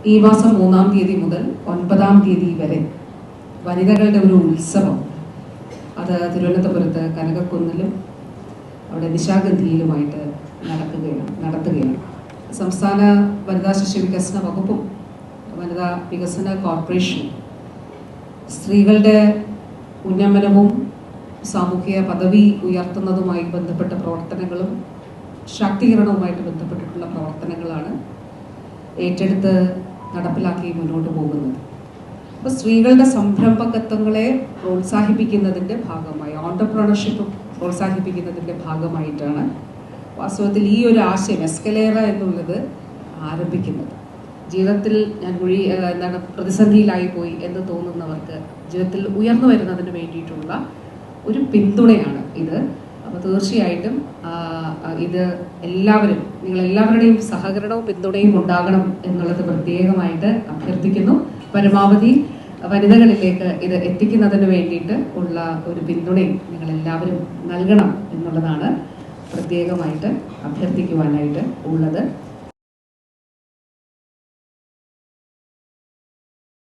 ഈ മാസം 3-ാം തീയതി മുതൽ 9-ാം തീയതി വരെ വനിതകളുടെ ഒരു ഉത്സവം അത് തിരുവനന്തപുരത്ത് കനകക്കുന്നിലും അവിടെ നിശാഗന്ധിയിലുമായിട്ട് നടത്തുകയാണ്. സംസ്ഥാന വനിതാ ശിശു വികസന വകുപ്പും വനിതാ വികസന കോർപ്പറേഷനും സ്ത്രീകളുടെ ഉന്നമനവും സാമൂഹിക പദവി ഉയർത്തുന്നതുമായി ബന്ധപ്പെട്ട പ്രവർത്തനങ്ങളും ശാക്തീകരണവുമായിട്ട് ബന്ധപ്പെട്ടിട്ടുള്ള പ്രവർത്തനങ്ങളാണ് ഏറ്റെടുത്ത് നടപ്പിലാക്കി മുന്നോട്ട് പോകുന്നത്. അപ്പോൾ സ്ത്രീകളുടെ സംരംഭകത്വങ്ങളെ പ്രോത്സാഹിപ്പിക്കുന്നതിൻ്റെ ഭാഗമായി, ഓൺടർപ്രണർഷിപ്പ് പ്രോത്സാഹിപ്പിക്കുന്നതിൻ്റെ ഭാഗമായിട്ടാണ് വാസ്തവത്തിൽ ഈ ഒരു ആശയം എസ്കലേറ എന്നുള്ളത് ആരംഭിക്കുന്നത്. ജീവിതത്തിൽ ഞാൻ പ്രതിസന്ധിയിലായി പോയി എന്ന് തോന്നുന്നവർക്ക് ജീവിതത്തിൽ ഉയർന്നു വരുന്നതിന് വേണ്ടിയിട്ടുള്ള ഒരു പിന്തുണയാണ് ഇത്. അപ്പോൾ തീർച്ചയായിട്ടും ഇത് നിങ്ങളെല്ലാവരുടെയും സഹകരണവും പിന്തുണയും ഉണ്ടാകണം എന്നുള്ളത് പ്രത്യേകമായിട്ട് അഭ്യർത്ഥിക്കുന്നു. പരമാവധി വനിതകളിലേക്ക് ഇത് എത്തിക്കുന്നതിന് വേണ്ടിയിട്ട് ഉള്ള ഒരു പിന്തുണയും നിങ്ങളെല്ലാവരും നൽകണം എന്നുള്ളതാണ് പ്രത്യേകമായിട്ട് അഭ്യർത്ഥിക്കുവാനായിട്ട് ഉള്ളത്.